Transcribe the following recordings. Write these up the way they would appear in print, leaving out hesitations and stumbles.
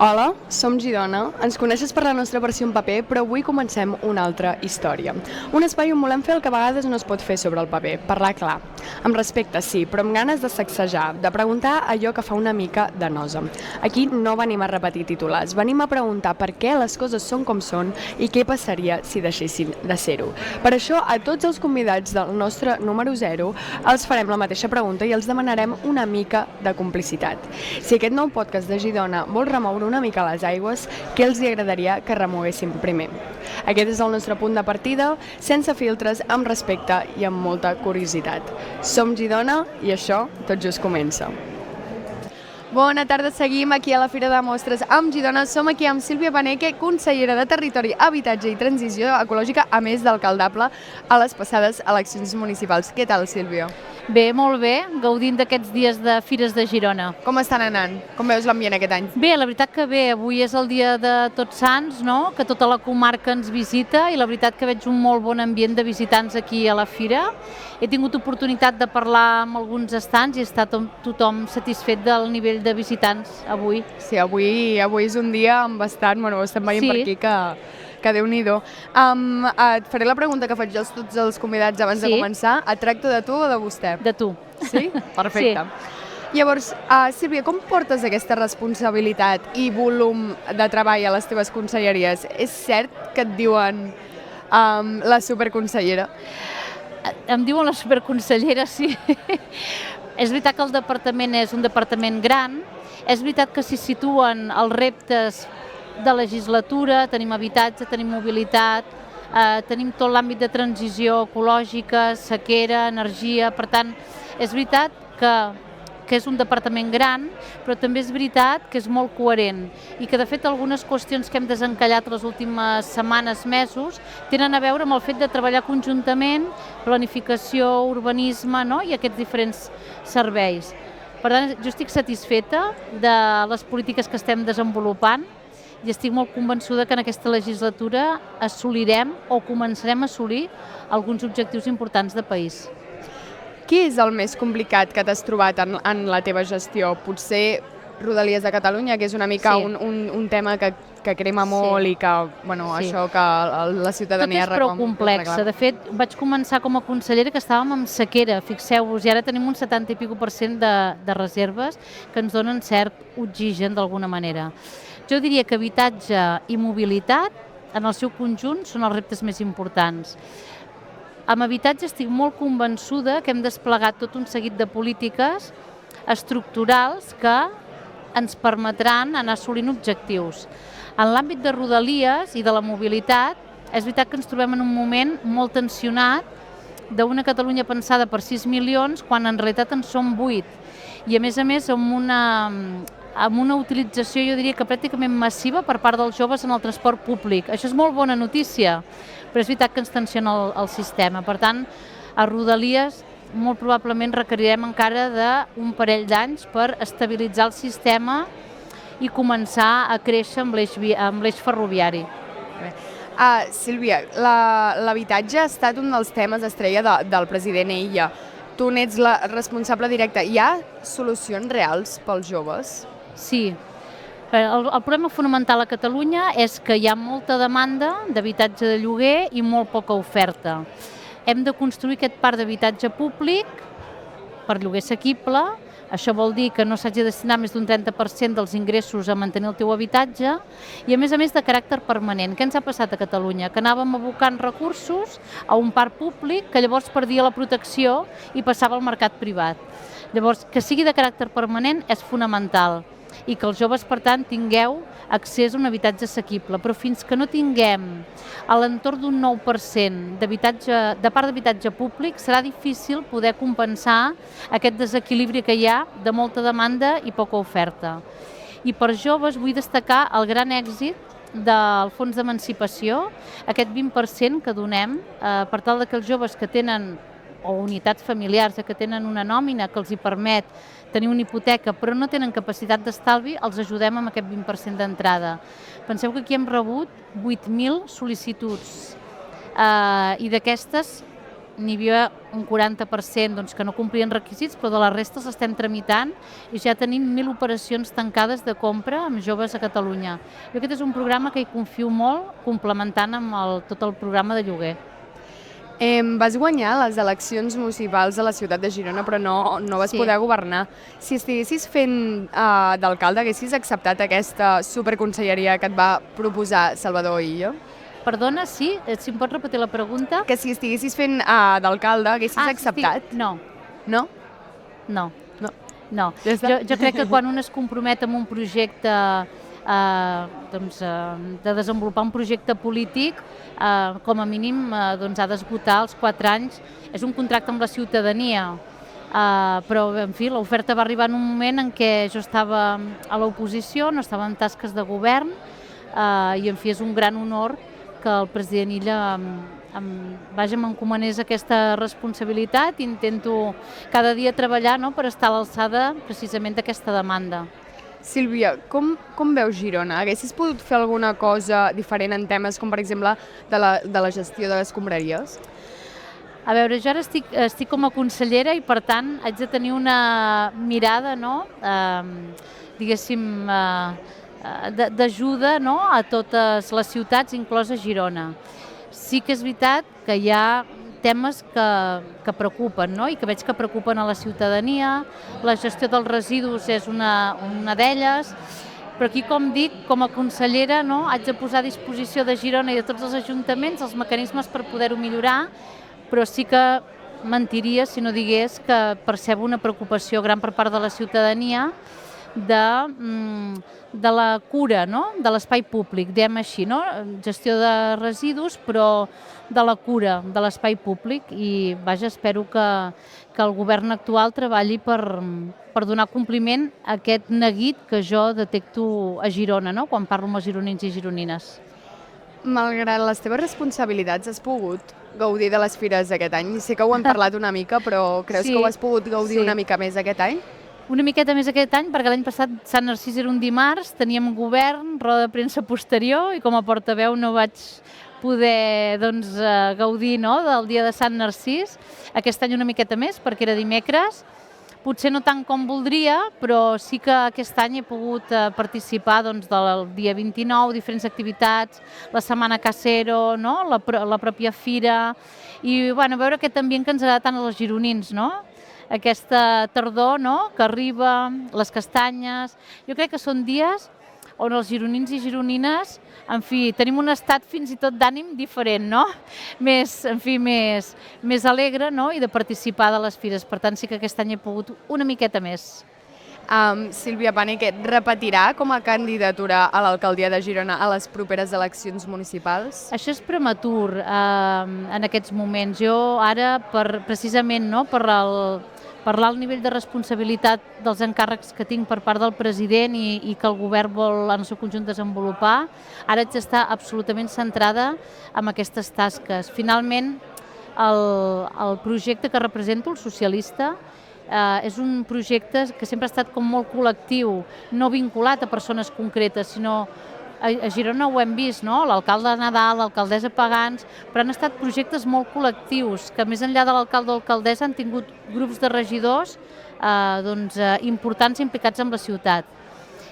Hola, som Girona. Ens coneixes per la nostra versió en paper, però avui comencem una altra història. Un espai on volem fer el que a vegades no es pot fer sobre el paper, parlar clar. Amb respecte, sí, però amb ganes de sacsejar, de preguntar allò que fa una mica de nosa. Aquí no venim a repetir titulars, venim a preguntar per què les coses són com són i què passaria si deixessin de ser-ho. Per això, a tots els convidats del nostre número 0 els farem la mateixa pregunta i els demanarem una mica de complicitat. Si aquest nou podcast de Girona vol remoure una mica les aigües, què els agradaria que remoguéssim primer? Aquest és el nostre punt de partida, sense filtres, amb respecte i amb molta curiositat. Som Girona i això tot just comença. Bona tarda, seguim aquí a la Fira de Mostres amb Girona. Som aquí amb Sílvia Paneque, consellera de Territori, Habitatge i Transició Ecològica, a més d'alcaldable a les passades eleccions municipals. Què tal, Sílvia? Bé, molt bé, gaudint d'aquests dies de Fires de Girona. Com estan anant? Com veus l'ambient aquest any? Bé, la veritat que bé, avui és el dia de Tots Sants, no? Que tota la comarca ens visita i la veritat que veig un molt bon ambient de visitants aquí a la Fira. He tingut oportunitat de parlar amb alguns estants i està tothom satisfet del nivell de visitants avui. Sí, avui és un dia amb bastant, ho estem veient per aquí que Déu-n'hi-do. Et faré la pregunta que faig a tots els convidats abans de començar. Et tracto de tu o de vostè? De tu. Sí? Perfecte. Sí. Llavors, Sílvia, com portes aquesta responsabilitat i volum de treball a les teves conselleries? És cert que et diuen la superconsellera? Em diuen la superconsellera, sí. És veritat que el departament és un departament gran, és veritat que s'hi situen els reptes de legislatura, tenim habitatge, tenim mobilitat, tenim tot l'àmbit de transició ecològica, sequera, energia, per tant, és veritat que és un departament gran, però també és veritat que és molt coherent i que, de fet, algunes qüestions que hem desencallat les últimes setmanes, mesos, tenen a veure amb el fet de treballar conjuntament, planificació, urbanisme, no? I aquests diferents serveis. Per tant, jo estic satisfeta de les polítiques que estem desenvolupant i estic molt convençuda que en aquesta legislatura assolirem o començarem a assolir alguns objectius importants de país. Què és el més complicat que t'has trobat en la teva gestió? Potser Rodalies de Catalunya, que és una mica un tema que crema molt i que, això que la ciutadania reclama. Tot és prou complex. De fet, vaig començar com a consellera que estàvem en sequera, fixeu-vos, i ara tenim un 70 i escaig % de reserves que ens donen cert oxigen d'alguna manera. Jo diria que habitatge i mobilitat, en el seu conjunt, són els reptes més importants. Amb habitatge estic molt convençuda que hem desplegat tot un seguit de polítiques estructurals que ens permetran anar assolint objectius. En l'àmbit de Rodalies i de la mobilitat, és veritat que ens trobem en un moment molt tensionat d'una Catalunya pensada per 6 milions, quan en realitat en som 8. I a més amb una utilització, jo diria que pràcticament massiva per part dels joves en el transport públic. Això és molt bona notícia, però és veritat que ens tensiona el sistema. Per tant, a Rodalies molt probablement requerirem encara d'un parell d'anys per estabilitzar el sistema i començar a créixer amb l'eix ferroviari. Sílvia, l'habitatge ha estat un dels temes estrella del president Illa. Tu n'ets la responsable directa. Hi ha solucions reals pels joves? Sí. El problema fonamental a Catalunya és que hi ha molta demanda d'habitatge de lloguer i molt poca oferta. Hem de construir aquest parc d'habitatge públic per lloguer assequible. Això vol dir que no s'hagi de destinar més d'un 30% dels ingressos a mantenir el teu habitatge i, a més de caràcter permanent. Què ens ha passat a Catalunya? Que anàvem abocant recursos a un parc públic que llavors perdia la protecció i passava al mercat privat. Llavors, que sigui de caràcter permanent és fonamental i que els joves, per tant, tingueu accés a un habitatge assequible. Però fins que no tinguem a l'entorn d'un 9% de part d'habitatge públic, serà difícil poder compensar aquest desequilibri que hi ha de molta demanda i poca oferta. I per joves vull destacar el gran èxit del fons d'emancipació, aquest 20% que donem per tal que els joves que tenen o unitats familiars que tenen una nòmina que els hi permet tenir una hipoteca però no tenen capacitat d'estalvi, els ajudem amb aquest 20% d'entrada. Penseu que aquí hem rebut 8.000 sol·licituds i d'aquestes n'hi havia un 40% doncs, que no complien requisits, però de la resta els estem tramitant i ja tenim 1.000 operacions tancades de compra amb joves a Catalunya. Jo aquest és un programa que hi confio molt, complementant amb tot el programa de lloguer. Vas guanyar les eleccions municipals a la ciutat de Girona, però no vas poder governar. Si estiguessis fent d'alcalde, haguessis acceptat aquesta superconselleria que et va proposar Salvador Illa? Perdona, sí? Si em pots repetir la pregunta? Que si estiguessis fent d'alcalde, haguessis acceptat? No. No? No. No. Jo crec que quan un es compromet amb un projecte de desenvolupar un projecte polític, com a mínim ha d'esgotar els 4 anys. És un contracte amb la ciutadania, però en fi, l'oferta va arribar en un moment en què jo estava a l'oposició, no estava en tasques de govern, i en fi, és un gran honor que el president Illa m'encomanés aquesta responsabilitat i intento cada dia treballar per estar a l'alçada precisament d'aquesta demanda. Sílvia, com veus Girona? Haguessis pogut fer alguna cosa diferent en temes com, per exemple, de la gestió de les escombraries? A veure, jo ara estic com a consellera i, per tant, haig de tenir una mirada, diguéssim, d'ajuda a totes les ciutats, inclosa Girona. Sí que és veritat que hi ha temes que preocupen i que veig que preocupen a la ciutadania. La gestió dels residus és una d'elles, però aquí, com dic, com a consellera haig de posar a disposició de Girona i de tots els ajuntaments els mecanismes per poder-ho millorar, però sí que mentiria si no digués que percebo una preocupació gran per part de la ciutadania de la cura de l'espai públic, diguem així, gestió de residus, però de la cura de l'espai públic, i espero que el govern actual treballi per donar compliment a aquest neguit que jo detecto a Girona, quan parlo amb els gironins i gironines. Malgrat les teves responsabilitats, has pogut gaudir de les fires aquest any? Sé que ho hem parlat una mica, però creus que ho has pogut gaudir una mica més aquest any? Una miqueta més aquest any, perquè l'any passat Sant Narcís era un dimarts, teníem govern, roda de premsa posterior, i com a portaveu no vaig poder gaudir del dia de Sant Narcís. Aquest any una miqueta més, perquè era dimecres. Potser no tant com voldria, però sí que aquest any he pogut participar del dia 29, diferents activitats, la Setmana Casero, la pròpia fira, i veure aquest ambient que ens agrada tant als gironins, aquesta tardor que arriba, les castanyes. Jo crec que són dies on els gironins i gironines, en fi, tenim un estat fins i tot d'ànim diferent, més alegre, i de participar de les fires. Per tant, sí que aquest any he pogut una miqueta més. Sílvia Pànic repetirà com a candidatura a l'alcaldia de Girona a les properes eleccions municipals? Això és prematur en aquests moments. Jo ara, precisament per l'alt nivell de responsabilitat dels encàrrecs que tinc per part del president i que el govern vol en el seu conjunt desenvolupar, ara haig d'estar absolutament centrada en aquestes tasques. Finalment, el projecte que represento, el socialista, és un projecte que sempre ha estat com molt col·lectiu, no vinculat a persones concretes, sinó a Girona ho hem vist, l'alcalde de Nadal, l'alcaldessa Pagans, però han estat projectes molt col·lectius, que més enllà de l'alcalde o l'alcaldessa han tingut grups de regidors importants implicats en la ciutat.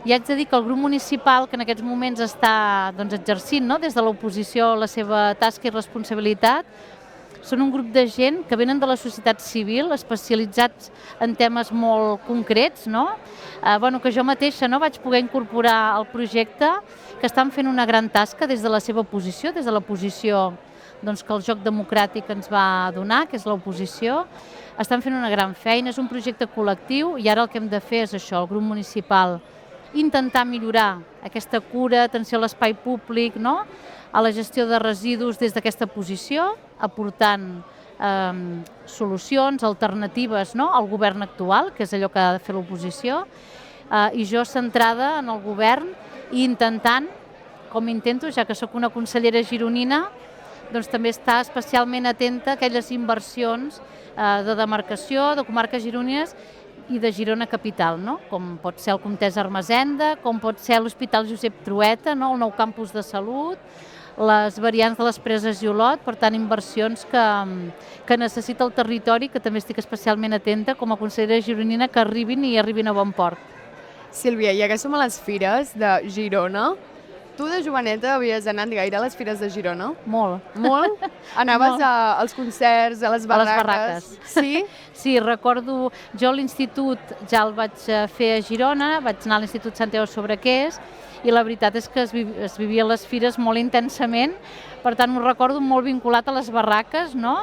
I haig de dir que el grup municipal, que en aquests moments està exercint des de l'oposició la seva tasca i responsabilitat, són un grup de gent que venen de la societat civil, especialitzats en temes molt concrets, que jo mateixa vaig poder incorporar al projecte, que estan fent una gran tasca des de la seva posició, des de la posició que el joc democràtic ens va donar, que és l'oposició. Estan fent una gran feina, és un projecte col·lectiu, i ara el que hem de fer és això, el grup municipal, intentar millorar aquesta cura, atenció a l'espai públic, a la gestió de residus des d'aquesta posició, aportant solucions, alternatives al govern actual, que és allò que ha de fer l'oposició, i jo centrada en el govern i intentant, com intento, ja que sóc una consellera gironina, també estar especialment atenta a aquelles inversions de demarcació, de comarques gironines i de Girona capital, com pot ser el Comtessa Ermessenda, com pot ser l'Hospital Josep Trueta, el nou campus de salut, les variants de les preses i Olot, per tant, inversions que necessita el territori, que també estic especialment atenta com a consellera gironina, que arribin i arribin a bon port. Sílvia, ja que som a les fires de Girona, tu de joveneta havies anat gaire a les fires de Girona? Molt. Molt? Anaves als concerts, a les barraques? A les barraques. Sí? Sí, recordo, jo l'institut ja el vaig fer a Girona, vaig anar a l'Institut Santiago Sobrequés, i la veritat és que es vivien les fires molt intensament, per tant ho recordo molt vinculat a les barraques, no?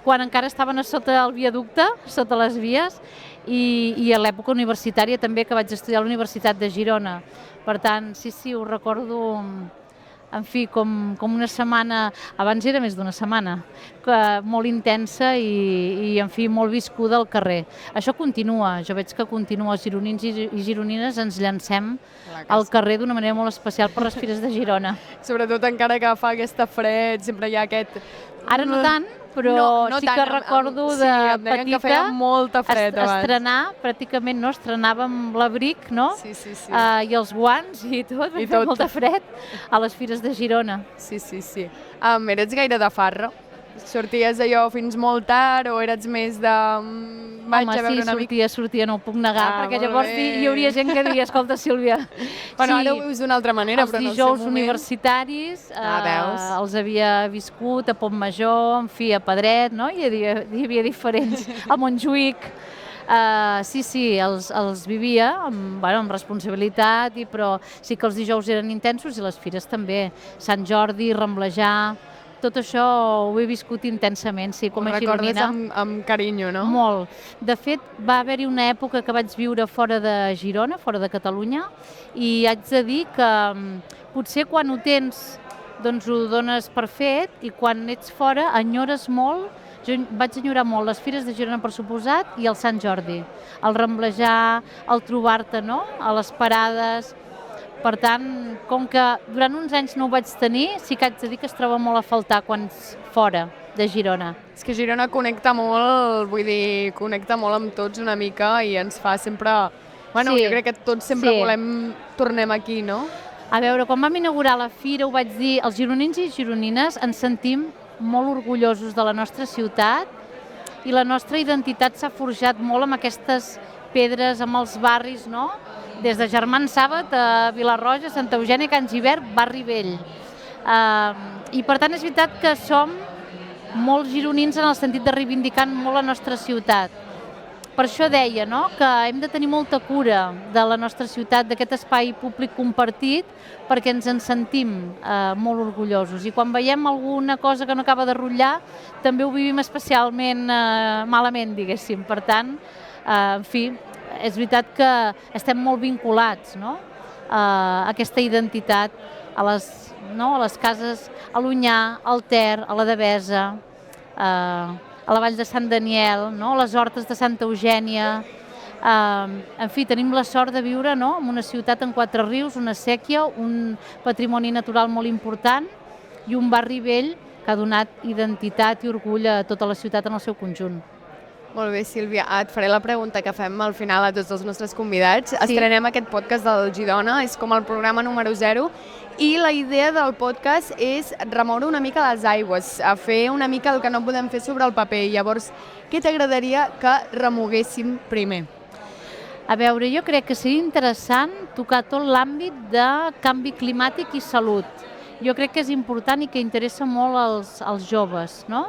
Quan encara estaven a sota el viaducte, sota les vies, i a l'època universitària també, que vaig estudiar a la Universitat de Girona. Per tant, sí, ho recordo, en fi, com una setmana, abans era més d'una setmana, molt intensa i, en fi, molt viscuda al carrer. Això continua, jo veig que continua, els gironins i gironines ens llancem al carrer d'una manera molt especial per les fires de Girona. Sobretot encara que fa aquesta fred, sempre hi ha aquest... Ara no tant, però sí que recordo de petita que feia molta fred abans. Estrenar, pràcticament no, estrenàvem l'abric, no? Sí. I els guants i tot, feia molta fred a les fires de Girona. Sí. Eres gaire de farra? Sorties allò fins molt tard o eres més de... Home, sí, sortia, no ho puc negar, perquè llavors hi hauria gent que diria, escolta, Sílvia... Bueno, ara ho vius d'una altra manera, però en el seu moment... Els dijous universitaris els havia viscut a Pontmajor, en fi, a Pedret, no? Hi havia diferents, a Montjuïc... Sí, els vivia amb responsabilitat, però sí que els dijous eren intensos i les fires també. Sant Jordi, Ramblejar... Tot això ho he viscut intensament, sí, com a gironina. Ho recordes amb carinyo, no? Molt. De fet, va haver-hi una època que vaig viure fora de Girona, fora de Catalunya, i haig de dir que potser quan ho tens, doncs ho dones per fet, i quan ets fora enyores molt. Jo vaig enyorar molt les fires de Girona, per suposat, i el Sant Jordi. El ramblejar, el trobar-te, no?, a les parades. Per tant, com que durant uns anys no ho vaig tenir, sí que haig de dir que es troba molt a faltar quan ets fora de Girona. És que Girona connecta molt, vull dir, connecta molt amb tots una mica i ens fa sempre... Bueno, jo crec que tots sempre volem... Tornem aquí, no? A veure, quan vam inaugurar la fira ho vaig dir, els gironins i gironines ens sentim molt orgullosos de la nostra ciutat i la nostra identitat s'ha forjat molt amb aquestes pedres, amb els barris, no?, des de Germans Sàbat a Vilarroja, Santa Eugènia, Can Gibert, Barri Vell. I per tant és veritat que som molt gironins en el sentit de reivindicar molt la nostra ciutat. Per això deia, no?, que hem de tenir molta cura de la nostra ciutat, d'aquest espai públic compartit, perquè ens en sentim molt orgullosos. I quan veiem alguna cosa que no acaba de rotllar, també ho vivim especialment malament, diguéssim. Per tant, en fi, és veritat que estem molt vinculats, no?, a aquesta identitat, a les cases a l'Onyar, al Ter, a la Devesa, a la Vall de Sant Daniel, no?, a les hortes de Santa Eugènia. En fi, tenim la sort de viure, no?, en una ciutat en quatre rius, una sèquia, un patrimoni natural molt important i un barri vell que ha donat identitat i orgull a tota la ciutat en el seu conjunt. Molt bé, Sílvia. Et faré la pregunta que fem al final a tots els nostres convidats. Estrenem aquest podcast del Girona, és com el programa número 0, i la idea del podcast és remoure una mica les aigües, a fer una mica el que no podem fer sobre el paper. Llavors, què t'agradaria que remoguéssim primer? A veure, jo crec que seria interessant tocar tot l'àmbit de canvi climàtic i salut. Jo crec que és important i que interessa molt als joves, no?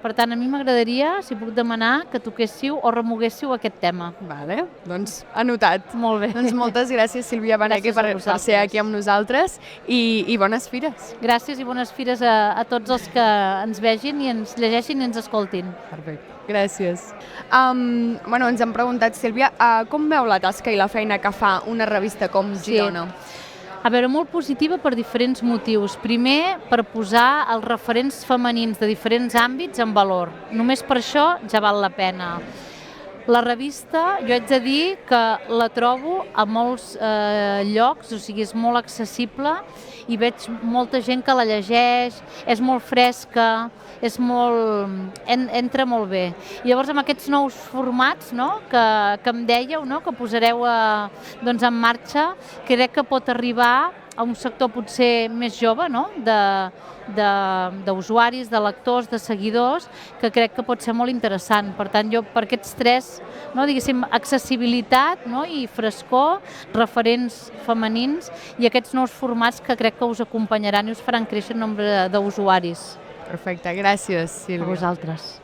Per tant, a mi m'agradaria, si puc demanar, que toquéssiu o remoguéssiu aquest tema. Vale, doncs anotat. Molt bé. Doncs moltes gràcies, Sílvia Beneke, per ser aquí amb nosaltres i bones fires. Gràcies i bones fires a tots els que ens vegin i ens llegeixin i ens escoltin. Perfecte. Gràcies. Ens han preguntat, Sílvia, com veu la tasca i la feina que fa una revista com Girona? A veure, molt positiva per diferents motius. Primer, per posar els referents femenins de diferents àmbits en valor. Només per això ja val la pena. La revista, jo haig de dir que la trobo a molts llocs, o sigui, és molt accessible i veig molta gent que la llegeix, és molt fresca, entra molt bé. I llavors amb aquests nous formats, no?, que em dèieu, no?, que posareu en marxa, crec que pot arribar a un sector potser més jove, no? D'usuaris, de lectors, de seguidors, que crec que pot ser molt interessant. Per tant, jo per aquests tres, no, diguéssim, accessibilitat, no, i frescor, referents femenins i aquests nous formats que crec que us acompanyaran i us faran créixer el nombre d'usuaris. Perfecte, gràcies, A Sílvia. vosaltres.